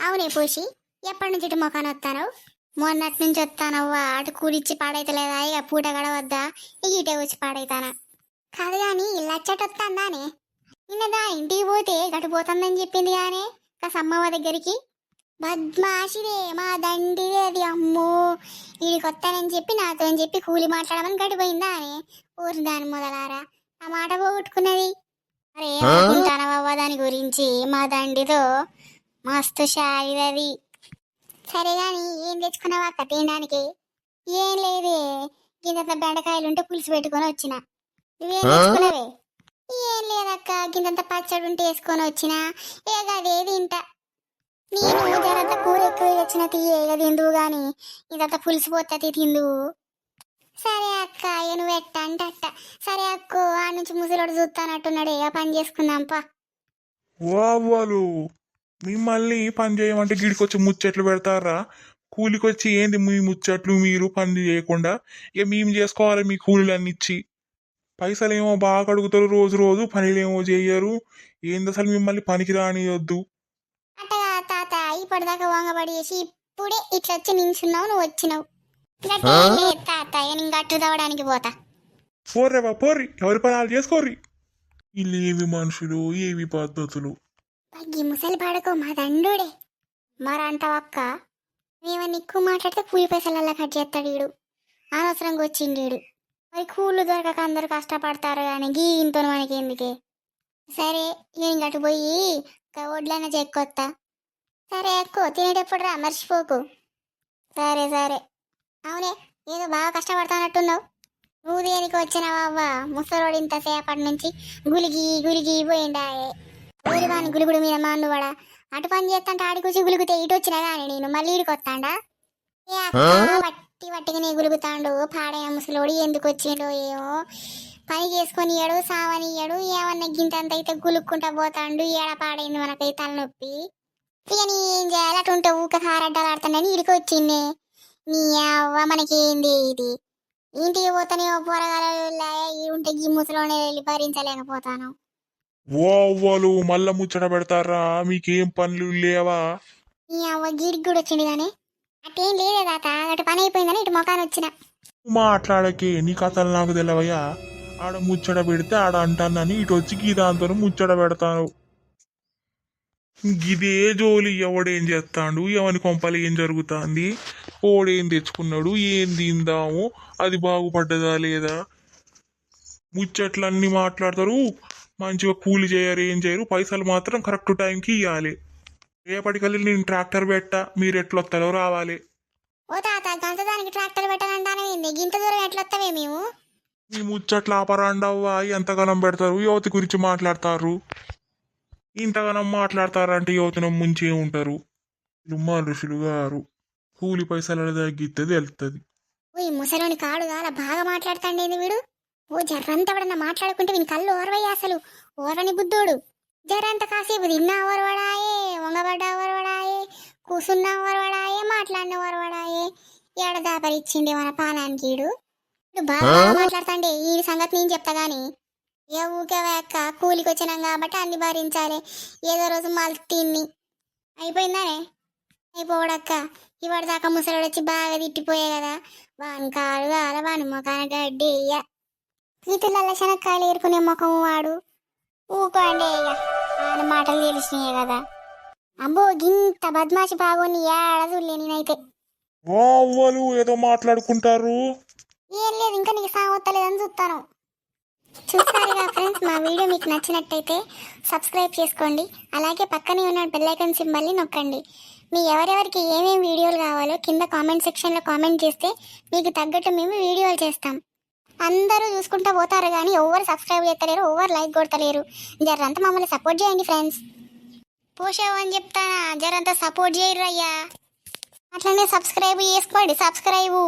అవునే పూసి, ఎప్పటి నుంచి ఇటు మొఖాన్ని వస్తాను? మొన్నటి నుంచి వస్తానవ్వా. అటు కూలిచ్చి పాడైతలేదా? ఇక పూట గడవద్దా? ఇక ఇటే వచ్చి పాడైతానా? కాదు కానీ లచ్చట వస్తాందానే. నిన్నదా ఇంటికి పోతే గడిపోతుందని చెప్పింది కానీ సమ్మవ్వ దగ్గరికి. బద్మాషిదే, మా దండిదే అది. అమ్మో, వీడికి వస్తానని చెప్పి నాతో చెప్పి కూలి మాట్లాడమని గడిపోయిందా అని ఊరి దాని మొదలారా ఆ మాట పోగొట్టుకున్నది. అరే ఏమనుకుంటానవ్వ దాని గురించి? మా దండితో మస్తు షాయిదది. సరే గాని ఏం తెచ్చుకున్నావా అక్క తినడానికి? ఏం లేదే, గింత బెండకాయలు ఉంటే పులుసు పెట్టుకొని వచ్చిన. నువ్వేం తెచ్చుకున్నావే? ఏం లేదక్క, గింత పచ్చడి ఉంటే వేసుకొని వచ్చిన. ఏక అదే తింటా. నేను జరంత కూర ఎక్కువ వచ్చిన తీయ తిందువు గాని ఇదంతా పులుసు పోతుంది తిందువు. సరే అక్క, నువ్వు ఎట్ట అంటే అట్ట. సరే అక్క, ఆ నుంచి ముసలోడు చూస్తానట్టున్నాడే, ఆ పని చేసుకుందాంపా. వాళ్ళు మిమ్మల్ని పని చేయమంటే గిడికొచ్చి ముచ్చట్లు పెడతారా? కూలికొచ్చి ఏంది మీ ముచ్చట్లు? మీరు పని చేయకుండా ఇక మేము చేసుకోవాలి మీ కూలీలన్నీ ఇచ్చి. పైసలేమో బాగా అడుగుతారు, రోజు రోజు పనిలేమో చేయరు. ఏంది అసలు మిమ్మల్ని పనికి రానియొద్దు. అట్టగా తాత ఇప్పటిదాకా వంగబడి చేసి ఇప్పుడే ఇట్లా వచ్చి నించున్నావు, నువ్వు వచ్చినావు. తాత నేను గట్టు తవ్వడానికి పోతా. పోర్రేవా పోర్రి, ఎవరి పనాలు చేసుకోర్రి. వీళ్ళు ఏవి మనుషులు, ఏవి పద్ధతులు. ఈ ముసలి పాడకో మా దండుడే. మరంటావక్క, మేమన్నా ఎక్కువ మాట్లాడితే కూలి పైసలల్లా కట్ చేస్తాడు వీడు. అనవసరంగా వచ్చిండు వీడు. మరి కూళ్ళు దొరకక అందరు కష్టపడతారు కానీ గీ ఇంతో మనకి ఎందుకే? సరే నేను గట్టు పోయి ఒడ్లైనా చెక్కొత్తా. సరే ఎక్కువ తినేటప్పుడు రా, మర్చిపోకు. సరే సరే. అవునే, ఏదో బాగా కష్టపడతానట్టున్నావు. నువ్వు దేనికి వచ్చినావా అవ్వ? ముసలోడు ఇంతసేపటి నుంచి గులిగి గులిగి పోయిండాయే. ఊరివాని గులుగుడు మీద మాండువాడా. అటు పని చేస్తాంటే ఆడికొచ్చి గులుగుతే ఇటు వచ్చినా కానీ నేను మళ్ళీ ఇడికి వస్తాడా? వట్టి వట్టిగా నీ గులుగుతాండు పాడయ్య ముసలోడు. ఎందుకు వచ్చిండో ఏమో. పని చేసుకొని ఇయ్యడు, సావనియ్యడు. ఏమన్నా గింతంత అయితే గులుక్కుంటా పోతాండు. ఏడ పాడైంది మనకైతే తలనొప్పి. ఇక నీ ఏం చేయాలి? అటు ఉంటే ఊక కారడ్డాలు ఆడుతాడని ఇడికి వచ్చిండే. నీ అవ్వ మనకేంది ఇది? ఇంటికి పోతానే పోరగాల ఈ ఉంటే ఈ ముసలోనే వెళ్ళి భరించలేకపోతాను. వాళ్ళు మళ్ళా ముచ్చట పెడతారా? మీకేం పనులు లేవా? నీ అవ్వ గీడికి కూడా వచ్చిండు కానీ అట్టేం లేదే తాత. అటు పని అయిపోయిందని ఇటు మొఖాన్ని వచ్చిన. మాట్లాడకే, నీ కథలు నాకు తెలవయా? ఆడ ముచ్చట పెడితే ఆడ అంటానని ఇటు వచ్చి గీదాంతో ముచ్చట పెడతాను. గిదే జోలి. ఎవడేం చేస్తాడు, ఎవని కొంపలు ఏం జరుగుతుంది, ఓడేం తెచ్చుకున్నాడు, ఏం తిందాము, అది బాగుపడ్డదా లేదా, ముచ్చట్లన్నీ మాట్లాడతారు. మంచిగా కూలి చేయరు, ఏం చేయరు. పైసలు మాత్రం కరెక్ట్ టైంకి ఇవ్వాలి. రేపటికల్లి నేను ట్రాక్టర్ పెట్టా, మీరు ఎట్లొస్తారో రావాలి. ఓ తాత, గంత దానికి ట్రాక్టర్ పెట్టాలంటానే గింత దూరం ఎట్లొస్తావే మేము? మీ ముచ్చట్లు ఆపరాండవ్వా. ఎంతగానం పెడతారు, యువతి గురించి మాట్లాడతారు. ఇంతగానం మాట్లాడతారంటే యువతను ముంచే ఉంటారు. మనుషులు గారు. కూలి పైసలు తగ్గితే వెళ్తుంది. ఓ ఈ ముసలోని కాడు కాల బాగా మాట్లాడుతాండేంది వీడు. ఓ జర్రంతవడన్నా మాట్లాడుకుంటే వీని కళ్ళు ఓర్వయ్యా అసలు. ఓర్వని బుద్ధోడు. జరంత కాసేపు తిన్నా ఓర్వడాయే, వంగబడ్డా ఓర్వడాయే, కూసున్నా ఓర్వడాయే, మాట్లాడిన ఓర్వడాయే. ఏడ దాపరిచ్చిండే మన పానానికి వీడు. బాగా మాట్లాడుతాండే ఈ సంగతి నేను చెప్తా గాని. ఏ ఊకేవాక కూలికి వచ్చినాం కాబట్టి అన్ని భరించాలి. ఏదో రోజు మళ్ళీ తిన్ని అయిపోయిందానే. అయిపోవడక్క, ఇవాడు దాకా ముసలోడు వచ్చి బాగా తిట్టిపోయే కదా. వాని కాడు కాల వాని మొఖాన గడ్డి ఇయ్య. ఈతుల శనక్కాయలు ఏరుకునే ముఖం వాడు. ఊకోండి ఇక, ఆయన మాటలు తెలిసినాయే కదా. అబ్బో గింత బద్మాషి బాగోని ఏడ చూడలే నేనైతే. వాళ్ళు ఏదో మాట్లాడుకుంటారు. ఏం లేదు, ఇంకా నీకు సాగొత్తలేదని చూస్తాను. చూసారుగా ఫ్రెండ్స్, మా వీడియో మీకు నచ్చినట్టయితే సబ్స్క్రైబ్ చేసుకోండి. అలాగే పక్కనే ఉన్న బెల్ ఐకాన్ సింబల్ని నొక్కండి. మీ ఎవరెవరికి ఏమేమి వీడియోలు కావాలో కింద కామెంట్ సెక్షన్లో కామెంట్ చేస్తే మీకు తగ్గట్టు మేము వీడియోలు చేస్తాం. అందరూ చూసుకుంటూ పోతారు కానీ ఎవరు సబ్స్క్రైబ్ చేస్తలేరు, ఎవరు లైక్ కొడతలేరు. జరంతా మమ్మల్ని సపోర్ట్ చేయండి ఫ్రెండ్స్. పోషావు అని చెప్తానా, జరంతా సపోర్ట్ చేయరు అయ్యా. అట్లనే సబ్స్క్రైబ్ చేసుకోండి. సబ్స్క్రైబు